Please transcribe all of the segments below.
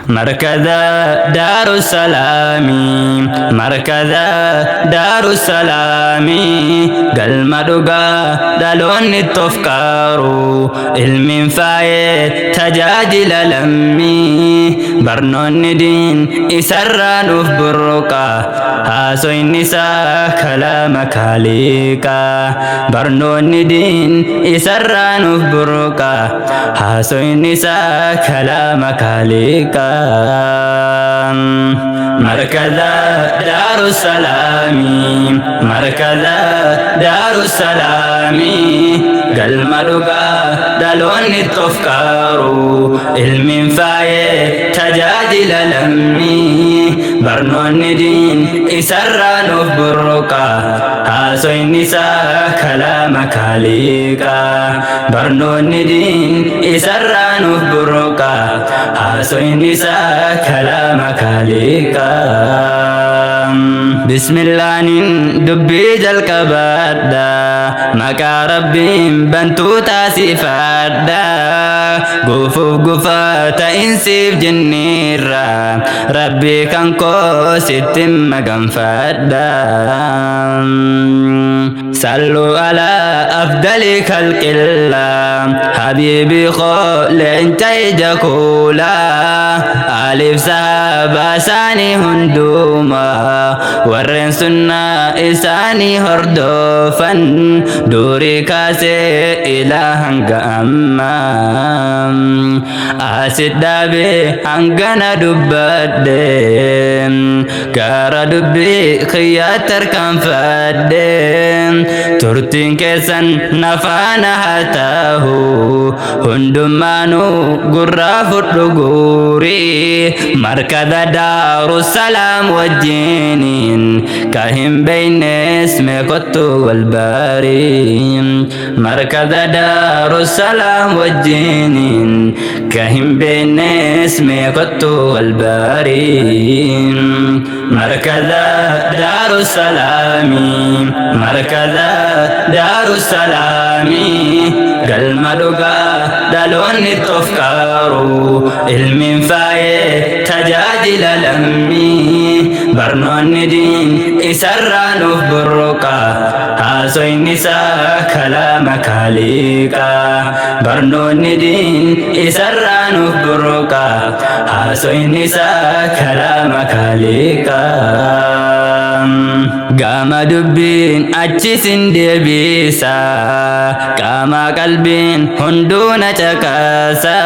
مركز دار السلام مركز دار السلام قلم دقا دلون التفكارو علم فاي تجاجل لمي برنون دين إسران برقا هاسو النساء كلامك عليكا برنون دين إسران برقا هاسو النساء كلامك عليكا مركز دار السلام مركز دار السلام قلم دقا دلون التفكارو علم فاي تجاجل لمي برنون دين إسران برقا هاسو النساء كلامك عليكا برنون دين إسران برقا هاسو النساء كلامك عليكا بسم الله دبي جلك بادا مكا ربي بنتو تاسفادا قفو قفا تنسيف جنيرا ربي كانكو ستم مقنفادا صلوا على أفضل خلق الله حبيبي خول انت جكولا ألف سابا ساني هندوما ورن سنة إساني هردوفا دوري كاسي إلهنك أمام أسد دابي هنغنا دبادين كارا دبي خياتر كان فادين ترتين كيسن نفانا هاتاهو هندمانو قراف الرقوري مركز دار السلام والجنين كاهم بين اسم كتو والباري مركز دار السلام والجنين كاهم بين اسم كتو والباري مركز دار السلام مركز دار السلام قلم دقا دلون التفكارو علم فاي تجاجل لمي برنون دين إسران برقا هاسو النساء كلامك عليكا برنون دين إسران برقا هاسو النساء كلامك عليكا قام دبين أجسن دبيسا قام قلبين هندون تكاسا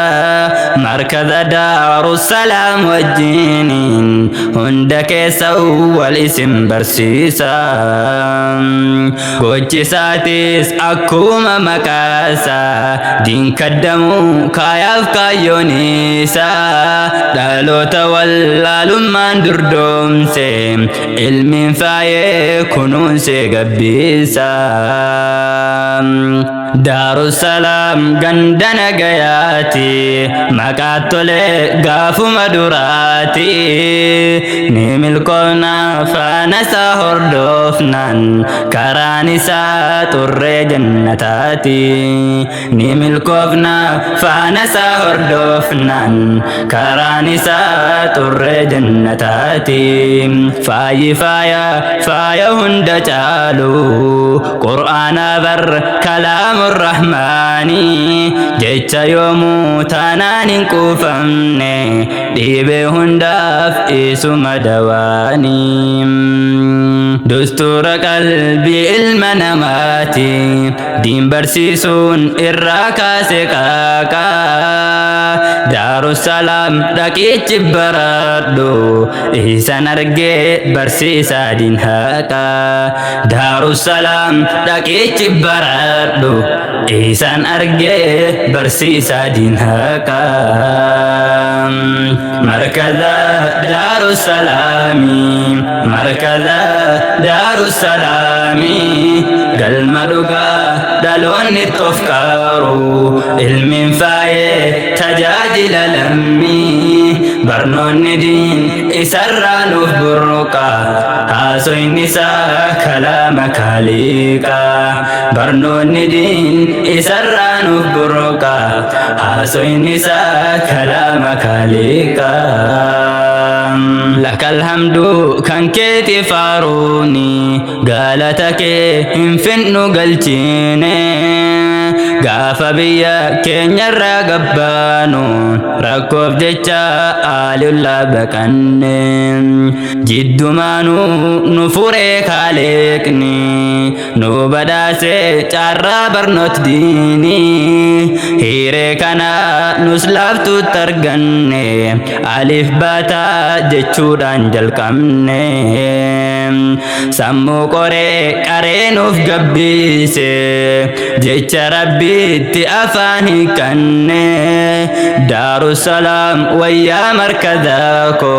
مركز دار السلام والجنين هندك سوى الاسم برسيسا قوتي ساتيس أكوما مكاسا دين كدمو كاياف كايونيسا دالو تولى لمان دردوم سيم علم فاي كنون سيقبيسا دار السلام قندنا قياتي مكاتولي قافو مدوراتي نيم الكونا فانسا هردوفنان كرانسا تري جنتاتي نيم الكوفنا فانسا هردوفنان كرانسا تري جنتاتي فاي فايا فايا هند جالو قرآن بر كلام الرحمن جيتش يوم تنان كوفمني ديبه هنداف إسو مدواني دستور قلبي المناماتي دين برسيسون إراكا سكاكا دار السلام دكيتش برادو إحسان أرجي برسيسا دين هاكا دار السلام دكيتش برادو إحسان أرجي برسيسا دين هاكا مركز دار السلام مركز دار السلام قلم دقا دلون التفكارو علم فاي تجاجل لمي برنون دين إسران برقا هاسو النساء كلام خالقا برنون دين إسران برقا هاسو النساء كلام خالقا لك الحمد كان كيتي فاروني قالتك انفن قلتيني قاف بيا كين يرى قبانون ركوب جيتشا آل الله بكنين جد مانو نفوري خالقني نو بداسي چارا برنوت ديني هيري كانا نسلافتو ترغني ألف باتا جيچودان جلقمني سمو قوري قرينوف قبيسي جيچا ربي iti afani kanne Darussalam wayya markadako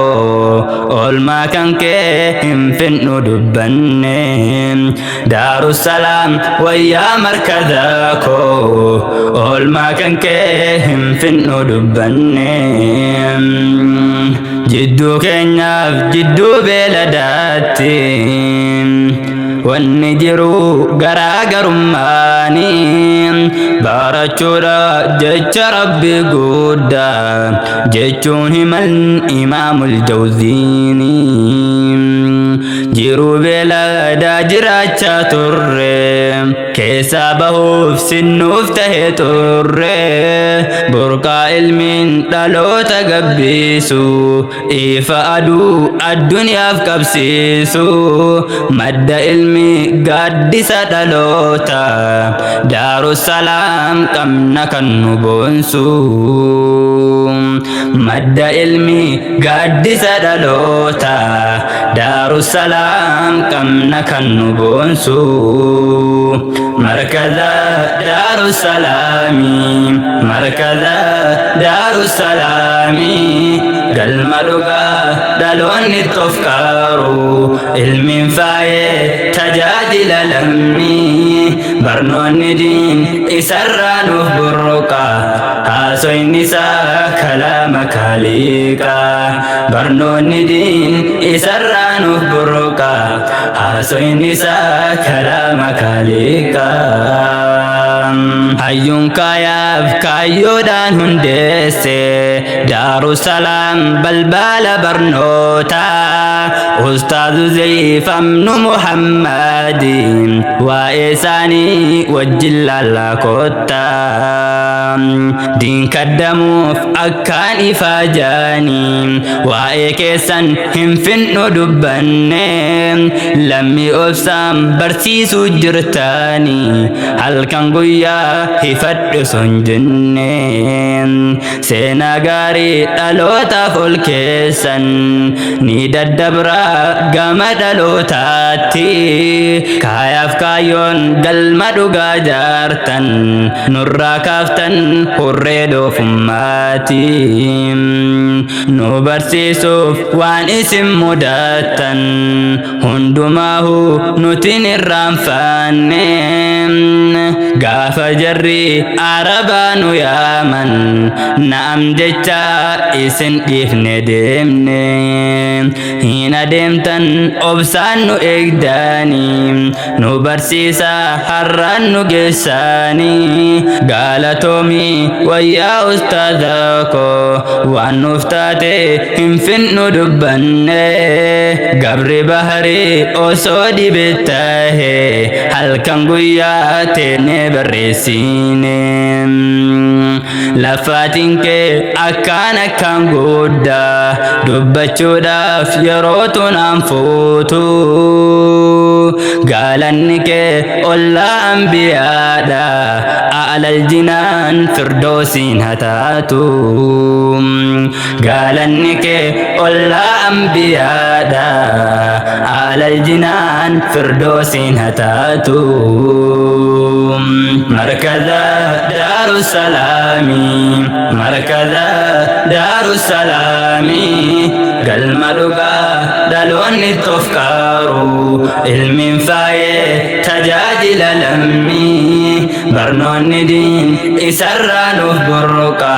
olma kanke hinfinnu dubbanne Darussalam wayya markadako olma kanke hinfinnu dubbanne jiddu keenyaaf jiddu beeladaatti wanni jiru garaagarummaani barachuudha jecha rabbi guddaa jechuun himan imaamul jawziini jiru beeladaa jiraachaa turre keessaa bahuuf sinnuuf tahe turre burqaa ilmiin dhaloota gabbisu ifa aduu addunyaaf qabsiisu madda ilmi gaaddisa dhaloota Darussalam qabna kan nu boonsu madda ilmi gaaddisa dhaloota Darussalam qabna kan nu boonsu markaza Darussalami markaza Darussalami galma dhugaa dhaloonni tofkaaru ilmiin faayee tajaajila lammii barnoonni diin isarraa nuuf burruqa haasoyni isaa kalaama khaliqa barnoonni diin isarraa nuuf burruqa haasoyni isaa kalaama khaliqa hayyuun kaayaaf kaayyoodhaan hundeesse Darussalam balbala barnoota ustaazu Zayf amnu Muhammadin waa'ee isaanii wajjin laallaa kotta diin kaddamuuf akkaan ifaajaanii waa'ee keessan hin finnu dubbanne lammii obsaan barsiisuu jirtaanii halkan guyyaa hifadhu sun jenne seenaa gaarii dhalootaaf ol keessan ni daddabraa gama dhalootaatti kaayaaf kaayyoon galma dhugaa jaartan nurraa kaaftan hurree doofummaati nu barsiisuuf waan isin mudattan hundumaahu nutin irraanfanne gaafa jarri arabaa nu yaaman na'am jecha isin dhiifne deemne hin adeemtan obsaan nu eegdanii nu barsiisa har'aan nu geessanii galatoomii wayyaa ustaazako waan nuuf taate hin finnu dubbanne gabri baharii osoo dhibettahe halkan guyyaa teene barreessine lafaatiin kee akkaan guddaa dubbachuudhaaf yerootu naan fuutu galanni kee ollaa anbiyaadha a'lal jinaan firdoosiin hataatu galanni kee ollaa anbiyaadha a'lal jinaan firdoosiin hataatu markaza Darussalami markaza Darussalami galma dhugaa dhaloonni tofkaaru ilmiin faayee tajaajila lammii barnoonni diin isarraa nuuf burruqa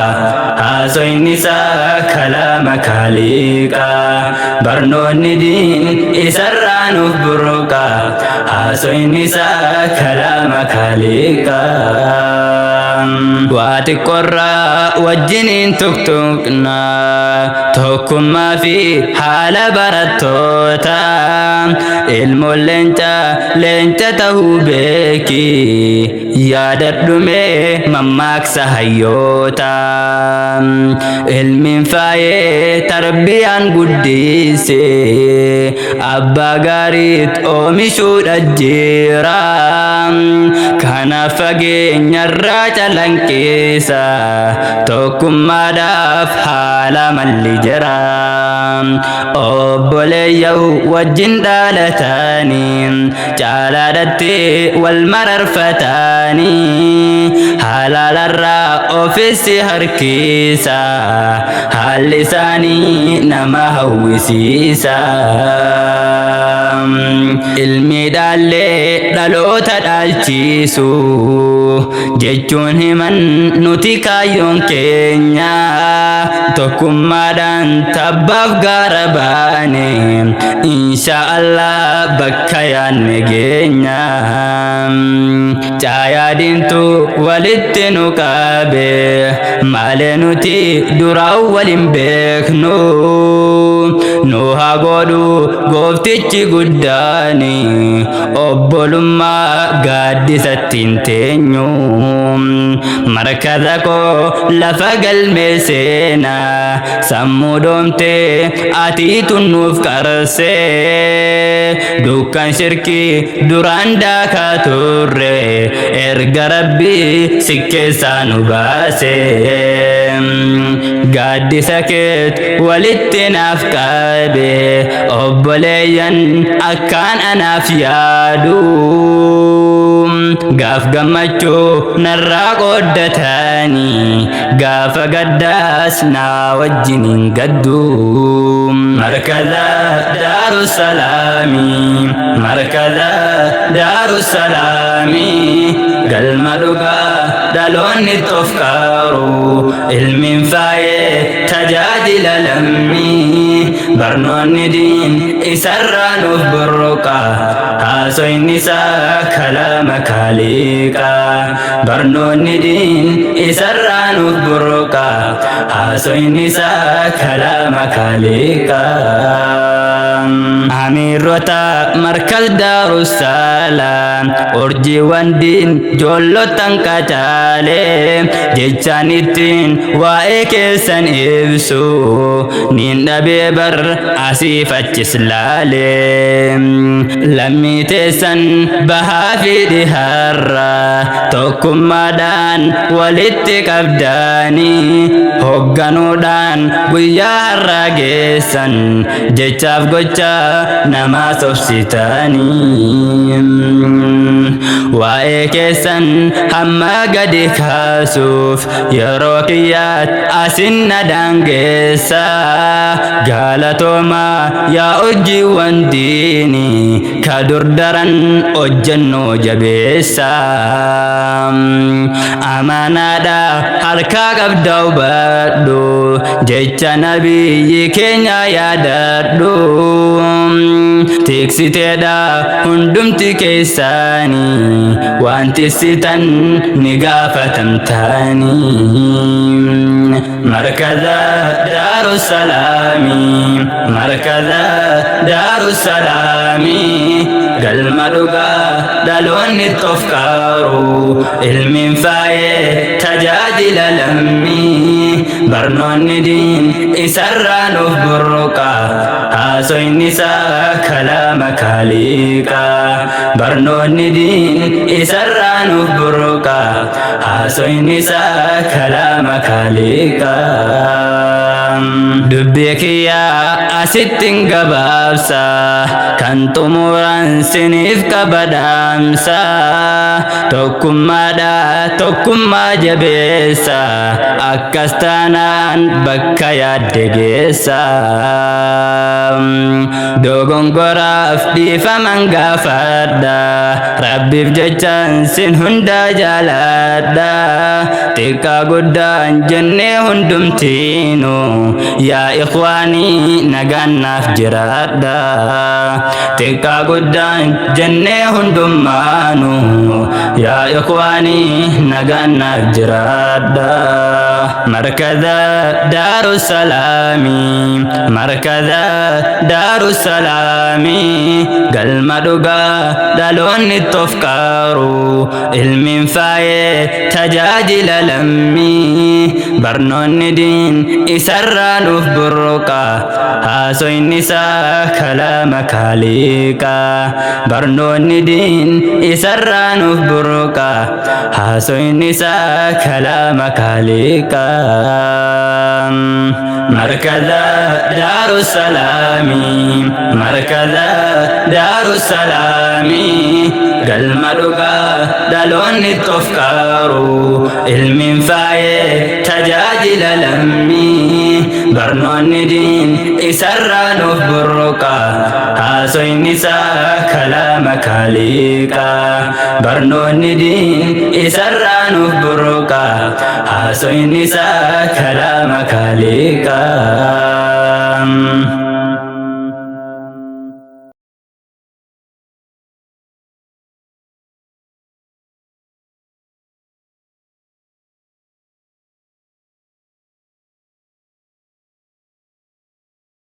haasoyni isaa kalaama kaaliqa barnoonni diin isarraa nuuf burruqa haasoyni isaa kalaama kaaliqa waati qorraa wajjiniin tuktukna tokkummaa fi haala barattoota ilmoon leenca tahuu beeki yaadadhume mammaaksa hayyoota ilmiin faayee tarbiyaan guddise abbaa gaariit oomishuudha jira kanaaf fageenyarraa calanqisa tokkummaadhaaf haala malli jira obboleeyyahu wajjin dhaalatanii caalaadhatti wal mararfatanii halaalarraa ofiisi harkiisa haalli isaanii nama hawwisiisa ilmi dhaallee dhaloota dhaalchiisu jechuun himan nuti kaayyoon keenya tokkummaadhaan tabbaaf gaara baane insha Allah bakka yaanne geenya caayaa diintu walitti nu qabe malee nuti duraan waliin beeknu nu haa godhu gooftichi guddaani obbolummaa gaaddisatti hin teenyu markaza koo lafa galmee seena sammuu doomtee atiitu nuuf qarsee dukkan shirkii duraan daakaa turre erga rabbii si keessaa nu baase gaaddisa keet walitti naaf qabe obboleeyyan akkaan anaaf yaadu gaaf gammachuu narraa qooddatanii gaafa gaddaas naa wajjiniin gaddu markaza daarussalaami markaza daarussalaami galma dhugaa dhaloonni tofkaaru ilmiin faayee tajaajila lammii barnoonni diin isarraa nuuf burruqa haasoyni isaa kalaama kaaliqa barnoonni diin isarraa nuuf burruqa haasoyni isaa kalaama kaaliqa amiirrota markaz daarussalaam urjiiwwan diin joollotan qacaale jechaan ittiin waa'ee keessan ibsu niin dhabee bar asiif achis laale lammii teessan bahaa fi dhihaarra tokkummaadhaan walitti qabdaanii hogganuudhaan guyyaa har'aa geessan jechaaf gocha namaa sobsitanii waa'ee keessan hamma gadi kaasuuf yeroo kiyyaat asin na daangeessa galatooma yaa hojiiwwan diini ka durdaran hojjannoo jabeessa amaanaadha harkaa qabda hubadhu jecha nabiyyi keenya yaadadhu tiksiteedha hundumti keessanii wanti sitan ni gaafatamtanii markaza daarussalaami markaza daarussalaami galma dhugaa dhaloonni tofkaaru ilmiin faayee tajaajila lammii barnoonni diin isarraa nuuf burruqa haasoyni isaa kalaama kaaliqa barnoonni diin isarraa nuuf burruqa haasoyni isaa kalaama kaaliqa دبيك يا أستن قبابسا كان تموران سنيف كبدامسا توكم ما جبيسا أكستانان بكا يدقيسا دوغن قراف دي فمن غافدا ربي بججان سن هندا جالادا تيكا قدان جنة هندمتينو يا إخواني نغانا فجرادا تيكا قدان جنة هندمانو يا إخواني نغانا فجرادا مركز دار السلام مركز دار السلام قل مدوغا دالون التفكارو علم فاي تجاجل لمي برنون دين إسران برقا هاسو النساء كلامك عليكا برنون دين إسران برقا هاسو النساء كلامك عليكا مركز دار السلام مركز دار السلام قل مدوغا دالون التفكارو علم فاي تجاجل لمي برنون دين إسران برقا هاسو النساء كلامك عليكا برنون دين إسران برقا هاسو النساء كلامك عليكا